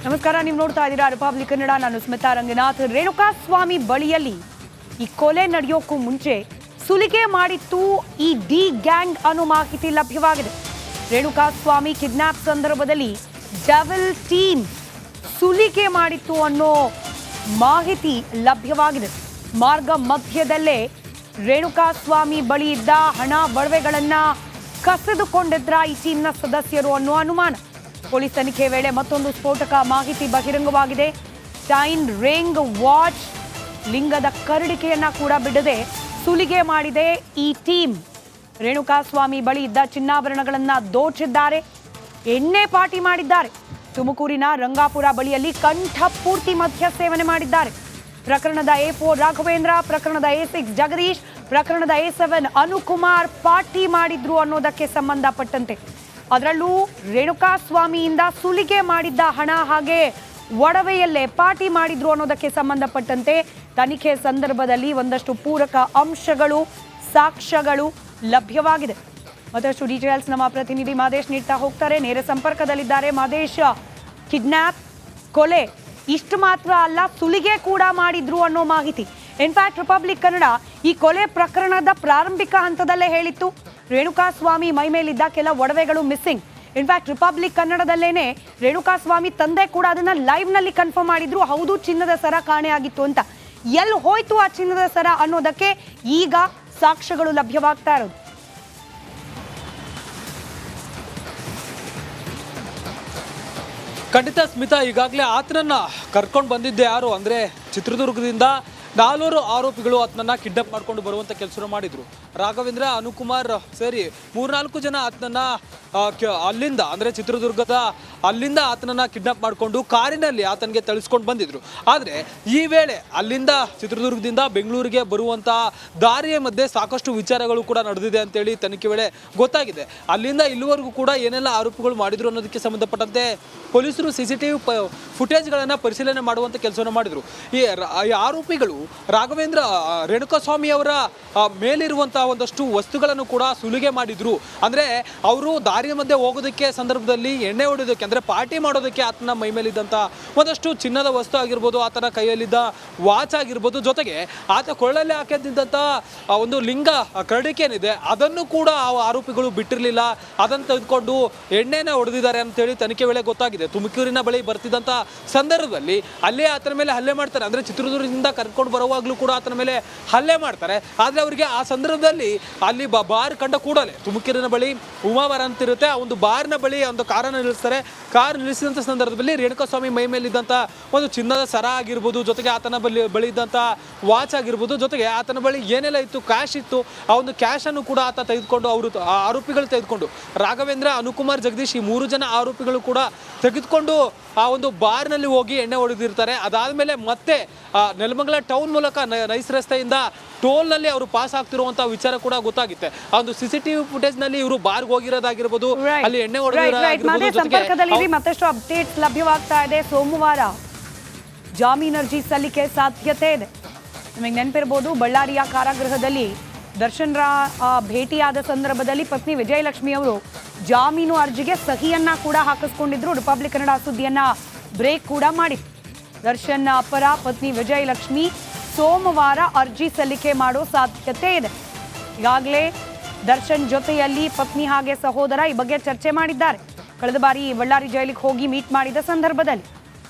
ನಮಸ್ಕಾರ, ನೀವು ನೋಡ್ತಾ ಇದ್ದೀರಾ ರಿಪಬ್ಲಿಕ್ ಕನ್ನಡ. ನಾನು ಸ್ಮಿತಾ ರಂಗನಾಥ್. ರೇಣುಕಾ ಸ್ವಾಮಿ ಬಳಿಯಲ್ಲಿ ಈ ಕೊಲೆ ನಡೆಯೋಕ್ಕೂ ಮುಂಚೆ ಸುಲಿಗೆ ಮಾಡಿತ್ತು ಈ ಡಿ ಗ್ಯಾಂಗ್ ಅನ್ನೋ ಮಾಹಿತಿ ಲಭ್ಯವಾಗಿದೆ. ರೇಣುಕಾ ಸ್ವಾಮಿ ಕಿಡ್ನಾಪ್ ಸಂದರ್ಭದಲ್ಲಿ ಡೆವಿಲ್ ಟೀಮ್ ಸುಲಿಗೆ ಮಾಡಿತ್ತು ಅನ್ನೋ ಮಾಹಿತಿ ಲಭ್ಯವಾಗಿದೆ. ಮಾರ್ಗ ಮಧ್ಯದಲ್ಲೇ ರೇಣುಕಾ ಸ್ವಾಮಿ ಬಳಿ ಇದ್ದ ಹಣ ಒಡವೆಗಳನ್ನ ಕಸಿದುಕೊಂಡಿದ್ರ ಈ ಟೀಮ್ನ ಸದಸ್ಯರು ಅನ್ನೋ ಅನುಮಾನ. ಪೊಲೀಸ್ ತನಿಖೆ ವೇಳೆ ಮತ್ತೊಂದು ಸ್ಫೋಟಕ ಮಾಹಿತಿ ಬಹಿರಂಗವಾಗಿದೆ. ಚೈನ್, ರಿಂಗ್, ವಾಚ್, ಲಿಂಗದ ಕರಡಿಕೆಯನ್ನ ಕೂಡ ಬಿಡದೆ ಸುಲಿಗೆ ಮಾಡಿದೆ ಈ ಟೀಮ್. ರೇಣುಕಾ ಸ್ವಾಮಿ ಬಳಿ ಇದ್ದ ಚಿನ್ನಾಭರಣಗಳನ್ನ ದೋಚಿದ್ದಾರೆ, ಎಣ್ಣೆ ಪಾಟಿ ಮಾಡಿದ್ದಾರೆ. ತುಮಕೂರಿನ ರಂಗಾಪುರ ಬಳಿಯಲ್ಲಿ ಕಂಠಪೂರ್ತಿ ಮದ್ಯ ಸೇವನೆ ಮಾಡಿದ್ದಾರೆ. ಪ್ರಕರಣದ A4 ರಾಘವೇಂದ್ರ, ಪ್ರಕರಣದ A6 ಜಗದೀಶ್, ಪ್ರಕರಣದ A7 ಅನುಕುಮಾರ್ ಪಾರ್ಟಿ ಮಾಡಿದ್ರು ಅನ್ನೋದಕ್ಕೆ ಸಂಬಂಧಪಟ್ಟಂತೆ, ಅದರಲ್ಲೂ ರೇಣುಕಾ ಸ್ವಾಮಿಯಿಂದ ಸುಲಿಗೆ ಮಾಡಿದ್ದ ಹಣ ಹಾಗೆ ಒಡವೆಯಲ್ಲೇ ಪಾರ್ಟಿ ಮಾಡಿದ್ರು ಅನ್ನೋದಕ್ಕೆ ಸಂಬಂಧಪಟ್ಟಂತೆ ತನಿಖೆ ಸಂದರ್ಭದಲ್ಲಿ ಒಂದಷ್ಟು ಪೂರಕ ಅಂಶಗಳು, ಸಾಕ್ಷ್ಯಗಳು ಲಭ್ಯವಾಗಿದೆ. ಮತ್ತಷ್ಟು ಡೀಟೇಲ್ಸ್ ನಮ್ಮ ಪ್ರತಿನಿಧಿ ಮಾದೇಶ್ ನೀಡ್ತಾ ಹೋಗ್ತಾರೆ. ನೇರ ಸಂಪರ್ಕದಲ್ಲಿದ್ದಾರೆ ಮಾದೇಶ್. ಕಿಡ್ನಾಪ್, ಕೊಲೆ ಇಷ್ಟು ಮಾತ್ರ ಅಲ್ಲ, ಸುಲಿಗೆ ಕೂಡ ಮಾಡಿದ್ರು ಅನ್ನೋ ಮಾಹಿತಿ. ಇನ್ಫ್ಯಾಕ್ಟ್ ರಿಪಬ್ಲಿಕ್ ಕನ್ನಡ ಈ ಕೊಲೆ ಪ್ರಕರಣದ ಪ್ರಾರಂಭಿಕ ಹಂತದಲ್ಲೇ ಹೇಳಿತ್ತು, ರೇಣುಕಾ ಸ್ವಾಮಿ ಮೈ ಮೇಲಿದ್ದ ಕೆಲ ಒಡವೆಗಳು ಮಿಸ್ಸಿಂಗ್. ಇನ್ಫ್ಯಾಕ್ಟ್ ರಿಪಬ್ಲಿಕ್ ಕನ್ನಡದಲ್ಲೇನೆ ರೇಣುಕಾ ಸ್ವಾಮಿ ತಂದೆ ಕೂಡ ಅದನ್ನ ಲೈವ್ ನಲ್ಲಿ ಕನ್ಫರ್ಮ್ ಮಾಡಿದ್ರು, ಹೌದು ಚಿನ್ನದ ಸರ ಕಾಣೆ ಆಗಿತ್ತು ಅಂತ. ಎಲ್ಲಿ ಹೋಯ್ತು ಆ ಚಿನ್ನದ ಸರ ಅನ್ನೋದಕ್ಕೆ ಈಗ ಸಾಕ್ಷ್ಯಗಳು ಲಭ್ಯವಾಗ್ತಾ ಇರೋದು. ಖಂಡಿತ ಸ್ಮಿತಾ, ಈಗಾಗಲೇ ಆತನನ್ನ ಕರ್ಕೊಂಡು ಬಂದಿದ್ದೆ ಯಾರು ಅಂದರೆ ಚಿತ್ರದುರ್ಗದಿಂದ 4 ಆರೋಪಿಗಳು ಆತನನ್ನ ಕಿಡ್ನಾಪ್ ಮಾಡ್ಕೊಂಡು ಬರುವಂಥ ಕೆಲಸ ಮಾಡಿದ್ರು. ರಾಘವೇಂದ್ರ, ಅನುಕುಮಾರ್ ಸೇರಿ 3-4 ಜನ ಆತನನ್ನ ಅಲ್ಲಿಂದ ಅಂದರೆ ಚಿತ್ರದುರ್ಗದ ಅಲ್ಲಿಂದ ಆತನನ್ನ ಕಿಡ್ನಾಪ್ ಮಾಡಿಕೊಂಡು ಕಾರಿನಲ್ಲಿ ಆತನಿಗೆ ತಳಿಸ್ಕೊಂಡು ಬಂದಿದ್ರು. ಆದರೆ ಈ ವೇಳೆ ಅಲ್ಲಿಂದ ಚಿತ್ರದುರ್ಗದಿಂದ ಬೆಂಗಳೂರಿಗೆ ಬರುವಂಥ ದಾರಿಯ ಮಧ್ಯೆ ಸಾಕಷ್ಟು ವಿಚಾರಗಳು ಕೂಡ ನಡೆದಿದೆ ಅಂತೇಳಿ ತನಿಖೆ ವೇಳೆ ಗೊತ್ತಾಗಿದೆ. ಅಲ್ಲಿಂದ ಇಲ್ಲಿವರೆಗೂ ಕೂಡ ಏನೆಲ್ಲ ಆರೋಪಿಗಳು ಮಾಡಿದ್ರು ಅನ್ನೋದಕ್ಕೆ ಸಂಬಂಧಪಟ್ಟಂತೆ ಪೊಲೀಸರು CCTV ಫುಟೇಜ್ಗಳನ್ನು ಪರಿಶೀಲನೆ ಮಾಡುವಂಥ ಕೆಲಸವನ್ನು ಮಾಡಿದರು. ಈ ಆರೋಪಿಗಳು ರಾಘವೇಂದ್ರ, ರೇಣುಕಾಸ್ವಾಮಿ ಅವರ ಮೇಲಿರುವಂಥ ಒಂದಷ್ಟು ವಸ್ತುಗಳನ್ನು ಕೂಡ ಸುಲಿಗೆ ಮಾಡಿದ್ರು. ಅಂದರೆ ಅವರು ದಾರಿಯ ಮಧ್ಯೆ ಹೋಗೋದಕ್ಕೆ ಸಂದರ್ಭದಲ್ಲಿ ಎಣ್ಣೆ ಹೊಡೆಯೋದಕ್ಕೆ ಅಂದರೆ ಪಾರ್ಟಿ ಮಾಡೋದಕ್ಕೆ ಆತನ ಮೈ ಮೇಲಿದ್ದಂಥ ಒಂದಷ್ಟು ಚಿನ್ನದ ವಸ್ತು ಆಗಿರ್ಬೋದು, ಆತನ ಕೈಯಲ್ಲಿದ್ದ ವಾಚ್ ಆಗಿರ್ಬೋದು, ಜೊತೆಗೆ ಆತ ಕೊಳ್ಳಲ್ಲಿ ಹಾಕಿದ್ದಂಥ ಒಂದು ಲಿಂಗ ಕರಡಿಕೆ ಏನಿದೆ ಅದನ್ನು ಕೂಡ ಆ ಆರೋಪಿಗಳು ಬಿಟ್ಟಿರಲಿಲ್ಲ. ಅದನ್ನು ತೆಗೆದುಕೊಂಡು ಎಣ್ಣೆನ ಹೊಡೆದಿದ್ದಾರೆ ಅಂತೇಳಿ ತನಿಖೆ ವೇಳೆ ಗೊತ್ತಾಗಿದೆ. ತುಮಕೂರಿನ ಬಳಿ ಬರ್ತಿದ್ದಂಥ ಸಂದರ್ಭದಲ್ಲಿ ಅಲ್ಲೇ ಆತನ ಮೇಲೆ ಹಲ್ಲೆ ಮಾಡ್ತಾರೆ. ಅಂದರೆ ಚಿತ್ರದುರ್ಗದಿಂದ ಕರ್ಕೊಂಡು ಬರುವಾಗಲೂ ಕೂಡ ಆತನ ಮೇಲೆ ಹಲ್ಲೆ ಮಾಡ್ತಾರೆ. ಆದರೆ ಅವರಿಗೆ ಆ ಸಂದರ್ಭದಲ್ಲಿ ಅಲ್ಲಿ ಬಾರ್ ಕಂಡ ಕೂಡಲೇ ತುಮಕೂರಿನ ಬಳಿ ಉಮಾವರ ಅಂತಿರುತ್ತೆ, ಆ ಒಂದು ಬಾರ್ನ ಬಳಿ ಒಂದು ಕಾರನ್ನು ನಿಲ್ಲಿಸ್ತಾರೆ. ಕಾರ್ ನಿಲ್ಲಿಸಿದಂಥ ಸಂದರ್ಭದಲ್ಲಿ ರೇಣುಕಾಸ್ವಾಮಿ ಮೈ ಮೇಲಿದ್ದಂಥ ಒಂದು ಚಿನ್ನದ ಸರ ಆಗಿರ್ಬೋದು, ಜೊತೆಗೆ ಆತನ ಬಳಿ ಇದ್ದಂಥ ವಾಚ್ ಆಗಿರ್ಬೋದು, ಜೊತೆಗೆ ಆತನ ಬಳಿ ಏನೆಲ್ಲ ಇತ್ತು, ಕ್ಯಾಶ್ ಇತ್ತು, ಆ ಒಂದು ಕ್ಯಾಶನ್ನು ಕೂಡ ಆತ ತೆಗೆದುಕೊಂಡು ಆ ಆರೋಪಿಗಳು ತೆಗೆದುಕೊಂಡು ರಾಘವೇಂದ್ರ, ಅನುಕುಮಾರ್, ಜಗದೀಶ್ ಈ 3 ಜನ ಆರೋಪಿಗಳು ಕೂಡ ತೆಗೆದುಕೊಂಡು ಆ ಒಂದು ಬಾರ್ನಲ್ಲಿ ಹೋಗಿ ಎಣ್ಣೆ ಹೊಡೆದಿರ್ತಾರೆ. ಅದಾದಮೇಲೆ ಮತ್ತೆ ನೆಲಮಂಗಲ ಟೌನ್ ಮೂಲಕ ನೈಸ್ ರಸ್ತೆಯಿಂದ ಟೋಲ್ನಲ್ಲಿ ಅವರು ಪಾಸ್ ಆಗ್ತಿರುವಂತಹ ವಿಚಾರ ಕೂಡ ಗೊತ್ತಾಗುತ್ತೆ. ಆ ಒಂದು CCTV ಫುಟೇಜ್ನಲ್ಲಿ ಇವರು ಬಾರ್ಗೆ ಹೋಗಿರೋದಾಗಿರ್ಬೋದು, ಅಲ್ಲಿ ಎಣ್ಣೆ ಹೊಡೆದಿರೋದಾಗಿರ್ಬೋದು. ಮತ್ತಷ್ಟು ಅಪ್ಡೇಟ್ಸ್ ಲಭ್ಯವಾಗ್ತಾ ಇದೆ. ಸೋಮವಾರ ಜಾಮೀನು ಅರ್ಜಿ ಸಲ್ಲಿಕೆ ಸಾಧ್ಯತೆ ಇದೆ. ನಿಮಗೆ ನೆನಪಿರ್ಬೋದು, ಬಳ್ಳಾರಿಯ ಕಾರಾಗೃಹದಲ್ಲಿ ದರ್ಶನ್ ಭೇಟಿಯಾದ ಸಂದರ್ಭದಲ್ಲಿ ಪತ್ನಿ ವಿಜಯಲಕ್ಷ್ಮಿ ಅವರು ಜಾಮೀನು ಅರ್ಜಿಗೆ ಸಹಿಯನ್ನ ಕೂಡ ಹಾಕಿಸ್ಕೊಂಡಿದ್ರು. ರಿಪಬ್ಲಿಕ್ ಕನ್ನಡ ಸುದ್ದಿಯನ್ನ ಬ್ರೇಕ್ ಕೂಡ ಮಾಡಿತ್ತು. ದರ್ಶನ್ ಪರ ಪತ್ನಿ ವಿಜಯಲಕ್ಷ್ಮಿ ಸೋಮವಾರ ಅರ್ಜಿ ಸಲ್ಲಿಕೆ ಮಾಡೋ ಸಾಧ್ಯತೆ ಇದೆ. ಈಗಾಗಲೇ ದರ್ಶನ್ ಜೊತೆಯಲ್ಲಿ ಪತ್ನಿ ಹಾಗೆ ಸಹೋದರ ಈ ಬಗ್ಗೆ ಚರ್ಚೆ ಮಾಡಿದ್ದಾರೆ. ಕಳೆದ ಬಾರಿ ಬಳ್ಳಾರಿ ಜೈಲಿಗೆ ಹೋಗಿ ಮೀಟ್ ಮಾಡಿದ ಸಂದರ್ಭದಲ್ಲಿ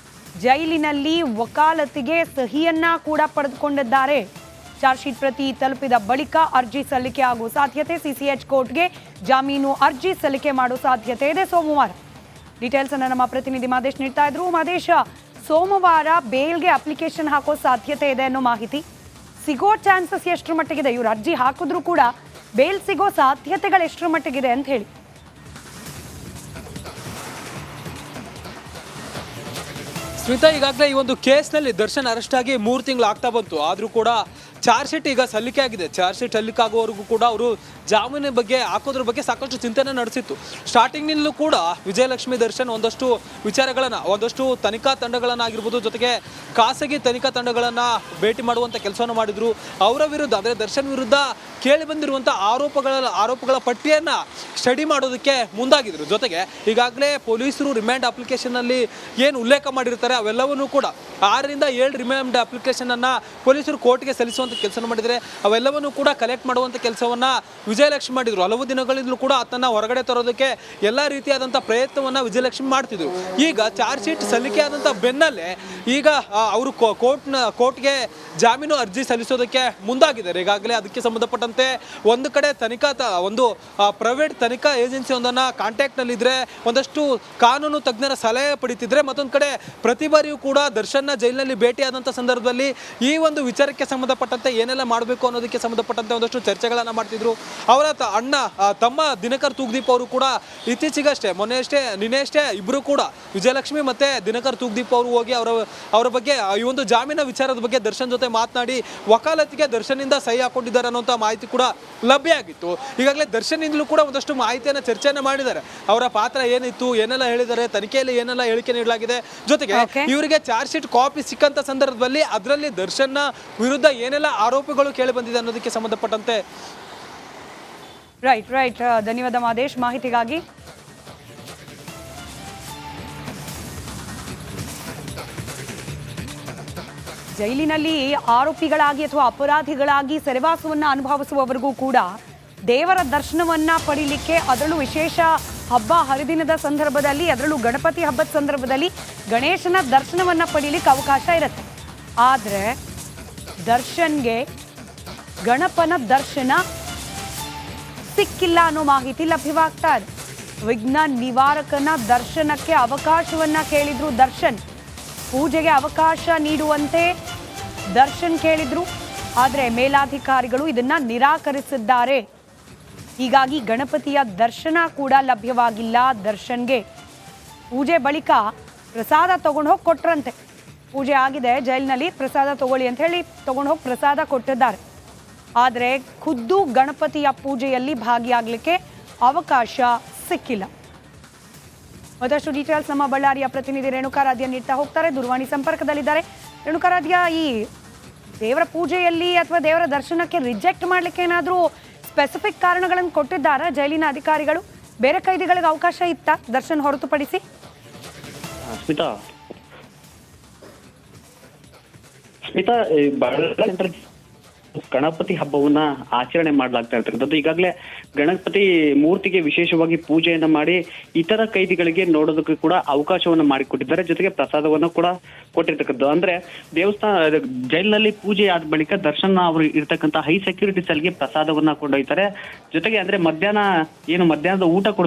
ಜೈಲಿನಲ್ಲಿ ವಕಾಲತಿಗೆ ಸಹಿಯನ್ನ ಕೂಡ ಪಡೆದುಕೊಂಡಿದ್ದಾರೆ. ಚಾರ್ಜ್ ಶೀಟ್ ಪ್ರತಿ ತಲುಪಿದ ಬಳಿಕ ಅರ್ಜಿ ಸಲ್ಲಿಕೆ ಆಗುವ ಸಾಧ್ಯತೆ. CCH ಕೋರ್ಟ್ಗೆ ಜಾಮೀನು ಅರ್ಜಿ ಸಲ್ಲಿಕೆ ಮಾಡೋ ಸಾಧ್ಯತೆ ಇದೆ ಸೋಮವಾರ. ಡೀಟೇಲ್ಸ್ ಅನ್ನು ನಮ್ಮ ಪ್ರತಿನಿಧಿ ಮಾದೇಶ್ ನೀಡ್ತಾ ಇದ್ರು. ಮಾದೇಶ್, ಸೋಮವಾರ ಬೇಲ್ಗೆ ಅಪ್ಲಿಕೇಶನ್ ಹಾಕೋ ಸಾಧ್ಯತೆ ಇದೆ ಅನ್ನೋ ಮಾಹಿತಿ, ಸಿಗೋ ಚಾನ್ಸಸ್ ಎಷ್ಟರ ಮಟ್ಟಿಗಿದೆ? ಇವ್ರು ಅರ್ಜಿ ಹಾಕಿದ್ರು ಕೂಡ ಬೇಲ್ ಸಿಗೋ ಸಾಧ್ಯತೆಗಳು ಎಷ್ಟರ ಮಟ್ಟಿಗಿದೆ ಅಂತ ಹೇಳಿ. ಸ್ಮಿತಾ, ಈಗಾಗಲೇ ಈ ಒಂದು ಕೇಸ್ನಲ್ಲಿ ದರ್ಶನ್ ಅರೆಸ್ಟ್ ಆಗಿ 3 ತಿಂಗಳು ಆಗ್ತಾ ಬಂತು. ಆದರೂ ಕೂಡ ಚಾರ್ಜ್ ಶೀಟ್ ಈಗ ಸಲ್ಲಿಕೆ ಆಗಿದೆ. ಚಾರ್ಜ್ ಶೀಟ್ ಸಲ್ಲಿಕೆ ಆಗುವವರೆಗೂ ಕೂಡ ಅವರು ಜಾಮೀನು ಬಗ್ಗೆ ಹಾಕೋದ್ರ ಬಗ್ಗೆ ಸಾಕಷ್ಟು ಚಿಂತನೆ ನಡೆಸಿತ್ತು. ಸ್ಟಾರ್ಟಿಂಗ್ನಲ್ಲೂ ಕೂಡ ವಿಜಯಲಕ್ಷ್ಮಿ ದರ್ಶನ್ ಒಂದಷ್ಟು ವಿಚಾರಗಳನ್ನು, ಒಂದಷ್ಟು ತನಿಖಾ ತಂಡಗಳನ್ನಾಗಿರ್ಬೋದು, ಜೊತೆಗೆ ಖಾಸಗಿ ತನಿಖಾ ತಂಡಗಳನ್ನು ಭೇಟಿ ಮಾಡುವಂಥ ಕೆಲಸವನ್ನು ಮಾಡಿದ್ರು. ಅವರ ವಿರುದ್ಧ ಅಂದರೆ ದರ್ಶನ್ ವಿರುದ್ಧ ಕೇಳಿ ಬಂದಿರುವಂಥ ಆರೋಪಗಳ ಪಟ್ಟಿಯನ್ನು ಸ್ಟಡಿ ಮಾಡೋದಕ್ಕೆ ಮುಂದಾಗಿದ್ರು. ಜೊತೆಗೆ ಈಗಾಗಲೇ ಪೊಲೀಸರು ರಿಮ್ಯಾಂಡ್ ಅಪ್ಲಿಕೇಶನ್ನಲ್ಲಿ ಏನು ಉಲ್ಲೇಖ ಮಾಡಿರ್ತಾರೆ ಅವೆಲ್ಲವನ್ನೂ ಕೂಡ 6 ರಿಂದ 7 ರಿಮ್ಯಾಂಡ್ ಅಪ್ಲಿಕೇಶನನ್ನು ಪೊಲೀಸರು ಕೋರ್ಟ್ಗೆ ಸಲ್ಲಿಸುವಂಥ ಕೆಲಸ ಮಾಡಿದರೆ ಅವೆಲ್ಲವನ್ನೂ ಕೂಡ ಕಲೆಕ್ಟ್ ಮಾಡುವಂಥ ಕೆಲಸವನ್ನು ವಿಜಯಲಕ್ಷ್ಮಿ ಮಾಡಿದರು. ಹಲವು ದಿನಗಳಿಂದಲೂ ಕೂಡ ಆತನ ಹೊರಗಡೆ ತರೋದಕ್ಕೆ ಎಲ್ಲ ರೀತಿಯಾದಂಥ ಪ್ರಯತ್ನವನ್ನು ವಿಜಯಲಕ್ಷ್ಮಿ ಮಾಡ್ತಿದ್ರು. ಈಗ ಚಾರ್ಜ್ ಶೀಟ್ ಸಲ್ಲಿಕೆ ಆದಂಥ ಬೆನ್ನಲ್ಲೇ ಈಗ ಅವರು ಕೋರ್ಟ್ಗೆ ಜಾಮೀನು ಅರ್ಜಿ ಸಲ್ಲಿಸೋದಕ್ಕೆ ಮುಂದಾಗಿದ್ದಾರೆ. ಈಗಾಗಲೇ ಅದಕ್ಕೆ ಸಂಬಂಧಪಟ್ಟಂತೆ ಒಂದು ಕಡೆ ಒಂದು ಪ್ರೈವೇಟ್ ತನಿಖಾ ಏಜೆನ್ಸಿ ಒಂದನ್ನು ಕಾಂಟ್ಯಾಕ್ಟ್ನಲ್ಲಿದ್ದರೆ, ಒಂದಷ್ಟು ಕಾನೂನು ತಜ್ಞರ ಸಲಹೆ ಪಡಿತಿದ್ರೆ, ಮತ್ತೊಂದು ಕಡೆ ಪ್ರತಿ ಬಾರಿಯೂ ಕೂಡ ದರ್ಶನ್ನ ಜೈಲಿನಲ್ಲಿ ಭೇಟಿಯಾದಂಥ ಸಂದರ್ಭದಲ್ಲಿ ಈ ಒಂದು ವಿಚಾರಕ್ಕೆ ಸಂಬಂಧಪಟ್ಟಂತೆ ಏನೆಲ್ಲ ಮಾಡಬೇಕು ಅನ್ನೋದಕ್ಕೆ ಸಂಬಂಧಪಟ್ಟಂತೆ ಒಂದಷ್ಟು ಚರ್ಚೆಗಳನ್ನು ಮಾಡ್ತಿದ್ರು. ಅವರ ತಮ್ಮ ದಿನಕರ್ ತೂಗ್ದೀಪ್ ಅವರು ಕೂಡ ಇತ್ತೀಚೆಗಷ್ಟೇ ನಿನ್ನೆಯಷ್ಟೇ ಇಬ್ಬರು ಕೂಡ ವಿಜಯಲಕ್ಷ್ಮಿ ಮತ್ತು ದಿನಕರ್ ತೂಗ್ದೀಪ್ ಅವರು ಹೋಗಿ ಅವರ ಬಗ್ಗೆ ಈ ಒಂದು ಜಾಮೀನು ವಿಚಾರದ ಬಗ್ಗೆ ದರ್ಶನ್ ಜೊತೆ ಮಾತನಾಡಿ ವಕಾಲತಿಗೆ ದರ್ಶನ್ನಿಂದ ಸಹಿ ಹಾಕೊಂಡಿದ್ದಾರೆ ಅನ್ನೋಂಥ ಮಾಹಿತಿ ಕೂಡ ಲಭ್ಯ ಆಗಿತ್ತು. ಈಗಾಗಲೇ ದರ್ಶನ್ನಿಂದಲೂ ಕೂಡ ಒಂದಷ್ಟು ಮಾಹಿತಿಯನ್ನು ಚರ್ಚೆಯನ್ನು ಮಾಡಿದ್ದಾರೆ. ಅವರ ಪಾತ್ರ ಏನಿತ್ತು, ಏನೆಲ್ಲ ಹೇಳಿದ್ದಾರೆ, ತನಿಖೆಯಲ್ಲಿ ಏನೆಲ್ಲ ಹೇಳಿಕೆ ನೀಡಲಾಗಿದೆ, ಜೊತೆಗೆ ಇವರಿಗೆ ಚಾರ್ಜ್ ಶೀಟ್ ಕಾಪಿ ಸಿಕ್ಕಂತ ಸಂದರ್ಭದಲ್ಲಿ ಅದರಲ್ಲಿ ದರ್ಶನ್ನ ವಿರುದ್ಧ ಏನೆಲ್ಲ ಆರೋಪಗಳು ಕೇಳಿ ಬಂದಿದೆ ಅನ್ನೋದಕ್ಕೆ ಸಂಬಂಧಪಟ್ಟಂತೆ. ರೈಟ್ ಧನ್ಯವಾದ ಮಾದೇಶ್ ಮಾಹಿತಿಗಾಗಿ. ಜೈಲಿನಲ್ಲಿ ಆರೋಪಿಗಳಾಗಿ ಅಥವಾ ಅಪರಾಧಿಗಳಾಗಿ ಸೆರೆವಾಸವನ್ನ ಅನುಭವಿಸುವವರೆಗೂ ಕೂಡ ದೇವರ ದರ್ಶನವನ್ನ ಪಡೀಲಿಕ್ಕೆ, ಅದರಲ್ಲೂ ವಿಶೇಷ ಹಬ್ಬ ಹರಿದಿನದ ಸಂದರ್ಭದಲ್ಲಿ, ಅದರಲ್ಲೂ ಗಣಪತಿ ಹಬ್ಬದ ಸಂದರ್ಭದಲ್ಲಿ ಗಣೇಶನ ದರ್ಶನವನ್ನ ಪಡೀಲಿಕ್ಕೆ ಅವಕಾಶ ಇರುತ್ತೆ. ಆದರೆ ದರ್ಶನ್ಗೆ ಗಣಪನ ದರ್ಶನ ಸಿಕ್ಕಿಲ್ಲ ಅನ್ನೋ ಮಾಹಿತಿ ಲಭ್ಯವಾಗ್ತಾ ಇದೆ. ವಿಘ್ನ ನಿವಾರಕನ ದರ್ಶನಕ್ಕೆ ಅವಕಾಶವನ್ನ ಕೇಳಿದ್ರು ದರ್ಶನ್. ಪೂಜೆಗೆ ಅವಕಾಶ ನೀಡುವಂತೆ ದರ್ಶನ್ ಕೇಳಿದ್ರು, ಆದರೆ ಮೇಲಾಧಿಕಾರಿಗಳು ಇದನ್ನ ನಿರಾಕರಿಸಿದ್ದಾರೆ. ಹೀಗಾಗಿ ಗಣಪತಿಯ ದರ್ಶನ ಕೂಡ ಲಭ್ಯವಾಗಿಲ್ಲ ದರ್ಶನ್ಗೆ. ಪೂಜೆ ಬಳಿಕ ಪ್ರಸಾದ ತಗೊಂಡು ಹೋಗಿ ಕೊಟ್ರಂತೆ. ಪೂಜೆ ಆಗಿದೆ ಜೈಲಿನಲ್ಲಿ, ಪ್ರಸಾದ ತಗೊಳ್ಳಿ ಅಂತ ಹೇಳಿ ತಗೊಂಡು ಹೋಗಿ ಪ್ರಸಾದ ಕೊಟ್ಟಿದ್ದಾರೆ. ಆದರೆ ಖುದ್ದು ಗಣಪತಿಯ ಪೂಜೆಯಲ್ಲಿ ಭಾಗಿಯಾಗಲಿಕ್ಕೆ ಅವಕಾಶ ಸಿಕ್ಕಿಲ್ಲ. ಮತ್ತಷ್ಟು ಡೀಟೇಲ್ಸ್ ನಮ್ಮ ಬಳ್ಳಾರಿಯ ಪ್ರತಿನಿಧಿ ರೇಣುಕಾರಾಧ್ಯ ನೀಡ್ತಾ ಹೋಗ್ತಾರೆ, ದೂರವಾಣಿ ಸಂಪರ್ಕದಲ್ಲಿದ್ದಾರೆ. ರೇಣುಕಾರಾಧ್ಯ, ಈ ದೇವರ ಪೂಜೆಯಲ್ಲಿ ಅಥವಾ ದೇವರ ದರ್ಶನಕ್ಕೆ ರಿಜೆಕ್ಟ್ ಮಾಡಲಿಕ್ಕೆ ಏನಾದರೂ ಸ್ಪೆಸಿಫಿಕ್ ಕಾರಣಗಳನ್ನು ಕೊಟ್ಟಿದ್ದಾರಾ ಜೈಲಿನ ಅಧಿಕಾರಿಗಳು? ಬೇರೆ ಕೈದಿಗಳಿಗೆ ಅವಕಾಶ ಇತ್ತಾ ದರ್ಶನ್ ಹೊರತುಪಡಿಸಿ? ಸ್ಮಿತಾ, ಬಳ್ಳಾರಿ ಗಣಪತಿ ಹಬ್ಬವನ್ನ ಆಚರಣೆ ಮಾಡಲಾಗ್ತಾ ಇರ್ತಕ್ಕಂಥದ್ದು. ಈಗಾಗಲೇ ಗಣಪತಿ ಮೂರ್ತಿಗೆ ವಿಶೇಷವಾಗಿ ಪೂಜೆಯನ್ನ ಮಾಡಿ ಇತರ ಕೈದಿಗಳಿಗೆ ನೋಡೋದಕ್ಕೆ ಕೂಡ ಅವಕಾಶವನ್ನ ಮಾಡಿಕೊಟ್ಟಿದ್ದಾರೆ. ಜೊತೆಗೆ ಪ್ರಸಾದವನ್ನ ಕೂಡ ಕೊಟ್ಟಿರ್ತಕ್ಕಂಥದ್ದು. ಅಂದ್ರೆ ದೇವಸ್ಥಾನ ಜೈಲಿನಲ್ಲಿ ಪೂಜೆ ಆದ ಬಳಿಕ ದರ್ಶನ್ ಅವರು ಇರ್ತಕ್ಕಂಥ ಹೈ ಸೆಕ್ಯೂರಿಟಿ ಸೆಲ್ಗೆ ಪ್ರಸಾದವನ್ನ ಕೊಂಡೊಯ್ತಾರೆ. ಜೊತೆಗೆ ಅಂದ್ರೆ ಮಧ್ಯಾಹ್ನದ ಊಟ